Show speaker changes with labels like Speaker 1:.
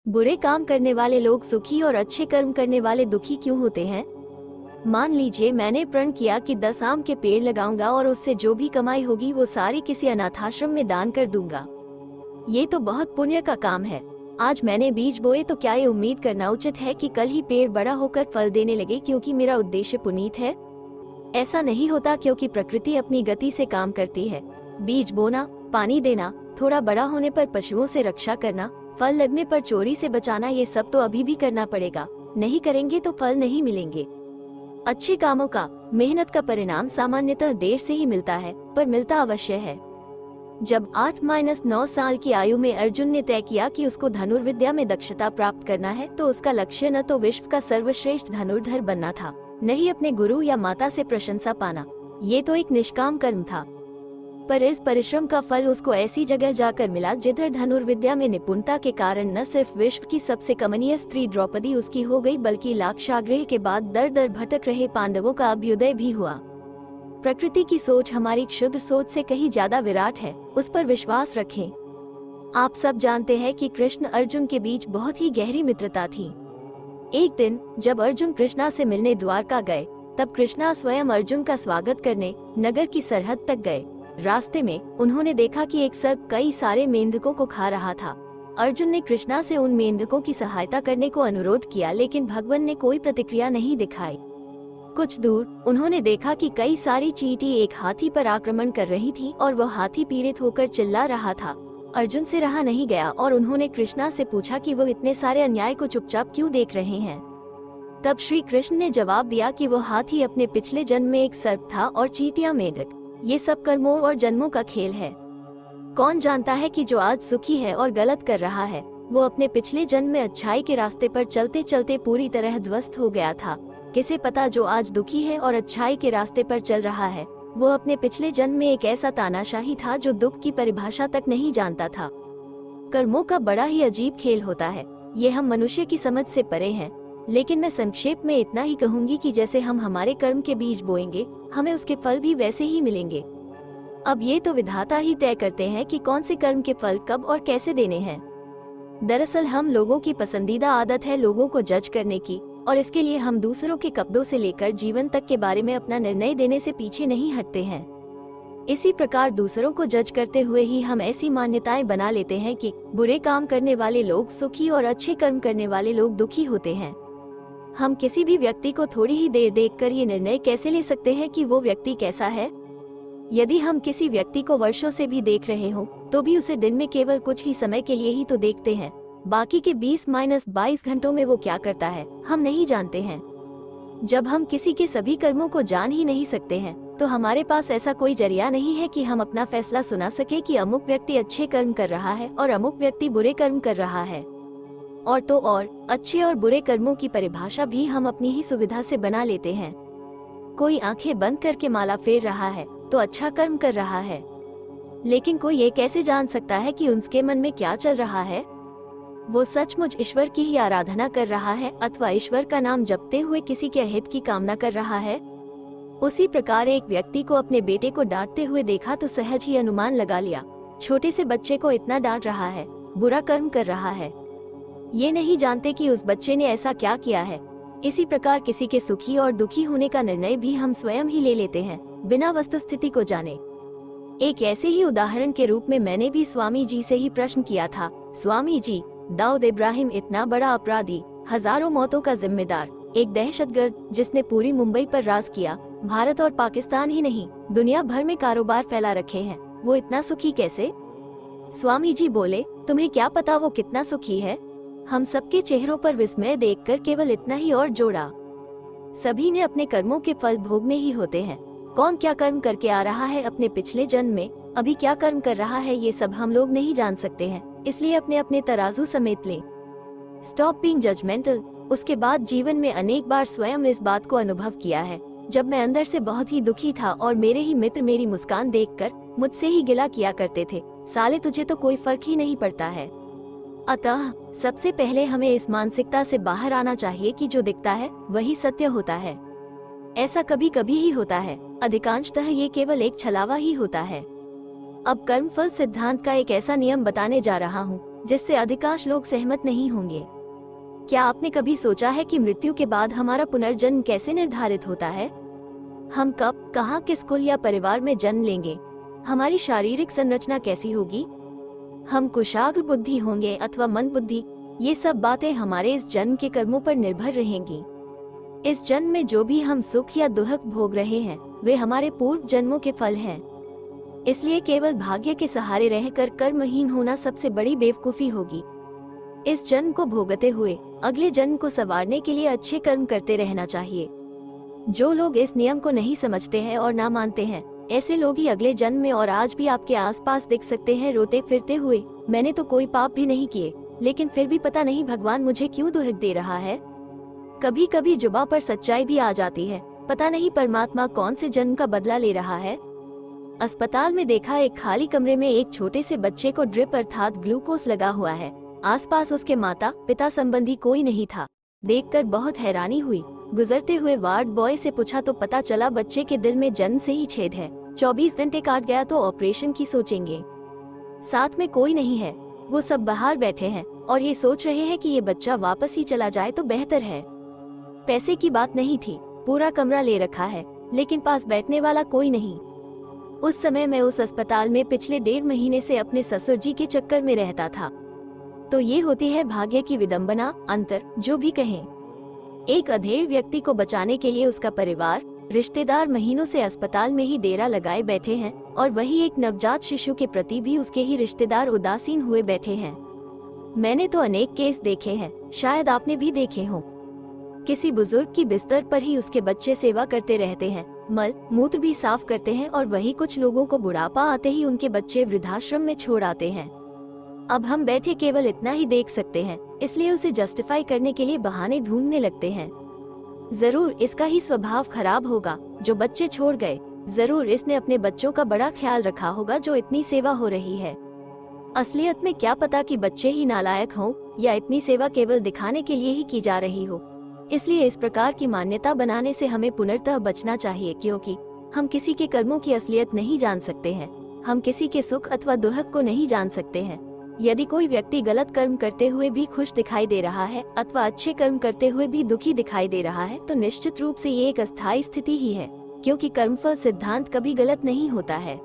Speaker 1: बुरे काम करने वाले लोग सुखी और अच्छे कर्म करने वाले दुखी क्यों होते हैं? मान लीजिए मैंने प्रण किया कि 10 आम के पेड़ लगाऊंगा और उससे जो भी कमाई होगी वो सारी किसी अनाथाश्रम में दान कर दूंगा। ये तो बहुत पुण्य का काम है। आज मैंने बीज बोए तो क्या ये उम्मीद करना उचित है कि कल ही पेड़ बड़ा होकर फल देने लगे क्योंकि मेरा उद्देश्य पुनीत है? ऐसा नहीं होता, क्योंकि प्रकृति अपनी गति से काम करती है। बीज बोना, पानी देना, थोड़ा बड़ा होने पर पशुओं से रक्षा करना, फल लगने पर चोरी से बचाना, ये सब तो अभी भी करना पड़ेगा। नहीं करेंगे तो फल नहीं मिलेंगे। अच्छे कामों का, मेहनत का परिणाम सामान्यतः देर से ही मिलता है, पर मिलता अवश्य है। जब 8-9 साल की आयु में अर्जुन ने तय किया कि उसको धनुर्विद्या में दक्षता प्राप्त करना है, तो उसका लक्ष्य न तो विश्व का सर्वश्रेष्ठ धनुर्धर बनना था, न ही अपने गुरु या माता से प्रशंसा पाना। ये तो एक निष्काम कर्म था। पर इस परिश्रम का फल उसको ऐसी जगह जाकर मिला जिधर धनुर्विद्या में निपुणता के कारण न सिर्फ विश्व की सबसे कमनीय स्त्री द्रौपदी उसकी हो गई, बल्कि लाक्षागृह के बाद दर दर भटक रहे पांडवों का अभ्युदय भी हुआ। प्रकृति की सोच हमारी क्षुद्र सोच से कहीं ज्यादा विराट है, उस पर विश्वास रखें। आप सब जानते हैं कि कृष्ण अर्जुन के बीच बहुत ही गहरी मित्रता थी। एक दिन जब अर्जुन कृष्णा से मिलने द्वारका गए, तब कृष्णा स्वयं अर्जुन का स्वागत करने नगर की सरहद तक गए। रास्ते में उन्होंने देखा कि एक सर्प कई सारे मेंढकों को खा रहा था। अर्जुन ने कृष्णा से उन मेंढकों की सहायता करने को अनुरोध किया, लेकिन भगवान ने कोई प्रतिक्रिया नहीं दिखाई। कुछ दूर उन्होंने देखा कि कई सारी चींटी एक हाथी पर आक्रमण कर रही थी और वह हाथी पीड़ित होकर चिल्ला रहा था। अर्जुन से रहा नहीं गया और उन्होंने कृष्णा से पूछा कि वो इतने सारे अन्याय को चुपचाप क्यों देख रहे हैं। तब श्री कृष्ण ने जवाब दिया कि वो हाथी अपने पिछले जन्म में एक सर्प था और चींटियां मेंढक। ये सब कर्मों और जन्मों का खेल है। कौन जानता है कि जो आज सुखी है और गलत कर रहा है, वो अपने पिछले जन्म में अच्छाई के रास्ते पर चलते चलते पूरी तरह ध्वस्त हो गया था। किसे पता जो आज दुखी है और अच्छाई के रास्ते पर चल रहा है, वो अपने पिछले जन्म में एक ऐसा तानाशाही था जो दुख की परिभाषा तक नहीं जानता था। कर्मों का बड़ा ही अजीब खेल होता है। ये हम मनुष्य की समझ से परे हैं, लेकिन मैं संक्षेप में इतना ही कहूंगी कि जैसे हम हमारे कर्म के बीज बोएंगे, हमें उसके फल भी वैसे ही मिलेंगे। अब ये तो विधाता ही तय करते हैं कि कौन से कर्म के फल कब और कैसे देने हैं। दरअसल हम लोगों की पसंदीदा आदत है लोगों को जज करने की, और इसके लिए हम दूसरों के कपड़ों से लेकर जीवन तक के बारे में अपना निर्णय देने से पीछे नहीं हटते हैं। इसी प्रकार दूसरों को जज करते हुए ही हम ऐसी मान्यताएं बना लेते हैं कि बुरे काम करने वाले लोग सुखी और अच्छे कर्म करने वाले लोग दुखी होते हैं। हम किसी भी व्यक्ति को थोड़ी ही देर देखकर ये निर्णय कैसे ले सकते हैं कि वो व्यक्ति कैसा है? यदि हम किसी व्यक्ति को वर्षों से भी देख रहे हो, तो भी उसे दिन में केवल कुछ ही समय के लिए ही तो देखते हैं। बाकी के 20-22 घंटों में वो क्या करता है, हम नहीं जानते हैं। जब हम किसी के सभी कर्मों को जान ही नहीं सकते हैं, तो हमारे पास ऐसा कोई जरिया नहीं है कि हम अपना फैसला सुना सके कि अमुक व्यक्ति अच्छे कर्म कर रहा है और अमुक व्यक्ति बुरे कर्म कर रहा है। और तो और अच्छे और बुरे कर्मों की परिभाषा भी हम अपनी ही सुविधा से बना लेते हैं। कोई आंखें बंद करके माला फेर रहा है तो अच्छा कर्म कर रहा है, लेकिन कोई ये कैसे जान सकता है कि उसके मन में क्या चल रहा है? वो सचमुच ईश्वर की ही आराधना कर रहा है अथवा ईश्वर का नाम जपते हुए किसी के हित की कामना कर रहा है? उसी प्रकार एक व्यक्ति को अपने बेटे को डांटते हुए देखा तो सहज ही अनुमान लगा लिया, छोटे से बच्चे को इतना डांट रहा है, बुरा कर्म कर रहा है। ये नहीं जानते कि उस बच्चे ने ऐसा क्या किया है। इसी प्रकार किसी के सुखी और दुखी होने का निर्णय भी हम स्वयं ही ले लेते हैं, बिना वस्तुस्थिति को जाने। एक ऐसे ही उदाहरण के रूप में मैंने भी स्वामी जी से ही प्रश्न किया था, स्वामी जी, दाऊद इब्राहिम इतना बड़ा अपराधी, हजारों मौतों का जिम्मेदार, एक दहशतगर्द जिसने पूरी मुंबई पर राज किया, भारत और पाकिस्तान ही नहीं दुनिया भर में कारोबार फैला रखे हैं, वो इतना सुखी कैसे? स्वामी जी बोले, तुम्हें क्या पता वो कितना सुखी है? हम सबके चेहरों पर विस्मय देखकर केवल इतना ही और जोड़ा, सभी ने अपने कर्मों के फल भोगने ही होते हैं। कौन क्या कर्म करके आ रहा है अपने पिछले जन्म में, अभी क्या कर्म कर रहा है, ये सब हम लोग नहीं जान सकते हैं। इसलिए अपने अपने तराजू समेट लें। Stop being judgemental. उसके बाद जीवन में अनेक बार स्वयं इस बात को अनुभव किया है, जब मैं अंदर से बहुत ही दुखी था और मेरे ही मित्र मेरी मुस्कान देखकर मुझसे ही गिला किया करते थे, साले तुझे तो कोई फर्क ही नहीं पड़ता है। अतः सबसे पहले हमें इस मानसिकता से बाहर आना चाहिए कि जो दिखता है वही सत्य होता है। ऐसा कभी कभी ही होता है, अधिकांशतः ये केवल एक छलावा ही होता है। अब कर्मफल सिद्धांत का एक ऐसा नियम बताने जा रहा हूँ जिससे अधिकांश लोग सहमत नहीं होंगे। क्या आपने कभी सोचा है कि मृत्यु के बाद हमारा पुनर्जन्म कैसे निर्धारित होता है? हम कब, कहाँ, किस कुल या परिवार में जन्म लेंगे? हमारी शारीरिक संरचना कैसी होगी? हम कुशाग्र बुद्धि होंगे अथवा मंद बुद्धि? ये सब बातें हमारे इस जन्म के कर्मों पर निर्भर रहेंगी। इस जन्म में जो भी हम सुख या दुख भोग रहे हैं वे हमारे पूर्व जन्मों के फल हैं। इसलिए केवल भाग्य के सहारे रहकर कर्महीन होना सबसे बड़ी बेवकूफी होगी। इस जन्म को भोगते हुए अगले जन्म को संवारने के लिए अच्छे कर्म करते रहना चाहिए। जो लोग इस नियम को नहीं समझते हैं और ना मानते हैं, ऐसे लोग ही अगले जन्म में और आज भी आपके आसपास दिख सकते हैं रोते फिरते हुए। मैंने तो कोई पाप भी नहीं किए, लेकिन फिर भी पता नहीं भगवान मुझे क्यों दुख दे रहा है। कभी कभी जुबां पर सच्चाई भी आ जाती है, पता नहीं परमात्मा कौन से जन्म का बदला ले रहा है। अस्पताल में देखा, एक खाली कमरे में एक छोटे से बच्चे को ड्रिप अर्थात ग्लूकोज लगा हुआ है। आसपास उसके माता पिता संबंधी कोई नहीं था। देखकर बहुत हैरानी हुई। गुजरते हुए वार्ड बॉय से पूछा तो पता चला बच्चे के दिल में जन्म से ही छेद है। 24 घंटे काट गया तो ऑपरेशन की सोचेंगे। साथ में कोई नहीं है, वो सब बाहर बैठे हैं और ये सोच रहे हैं कि ये बच्चा वापस ही चला जाए तो बेहतर है। पैसे की बात नहीं थी, पूरा कमरा ले रखा है, लेकिन पास बैठने वाला कोई नहीं। उस समय मैं उस अस्पताल में पिछले 1.5 महीने से अपने ससुर जी के चक्कर में रहता था। तो ये होती है भाग्य की विडंबना, अंतर, जो भी कहें। एक अधेड़ व्यक्ति को बचाने के लिए उसका परिवार, रिश्तेदार महीनों से अस्पताल में ही डेरा लगाए बैठे हैं और वही एक नवजात शिशु के प्रति भी उसके ही रिश्तेदार उदासीन हुए बैठे हैं। मैंने तो अनेक केस देखे हैं, शायद आपने भी देखे हों। किसी बुजुर्ग की बिस्तर पर ही उसके बच्चे सेवा करते रहते हैं, मल मूत्र भी साफ करते हैं और वही कुछ लोगों को बुढ़ापा आते ही उनके बच्चे वृद्धाश्रम में छोड़ आते हैं। अब हम बैठे केवल इतना ही देख सकते हैं, इसलिए उसे जस्टिफाई करने के लिए बहाने ढूंढने लगते हैं। जरूर इसका ही स्वभाव खराब होगा जो बच्चे छोड़ गए। जरूर इसने अपने बच्चों का बड़ा ख्याल रखा होगा जो इतनी सेवा हो रही है। असलियत में क्या पता कि बच्चे ही नालायक हों या इतनी सेवा केवल दिखाने के लिए ही की जा रही हो। इसलिए इस प्रकार की मान्यता बनाने से हमें पुनर्तः बचना चाहिए, क्योंकि हम किसी के कर्मों की असलियत नहीं जान सकते हैं। हम किसी के सुख अथवा दुख को नहीं जान सकते हैं। यदि कोई व्यक्ति गलत कर्म करते हुए भी खुश दिखाई दे रहा है अथवा अच्छे कर्म करते हुए भी दुखी दिखाई दे रहा है, तो निश्चित रूप से ये एक अस्थायी स्थिति ही है, क्योंकि कर्मफल सिद्धांत कभी गलत नहीं होता है।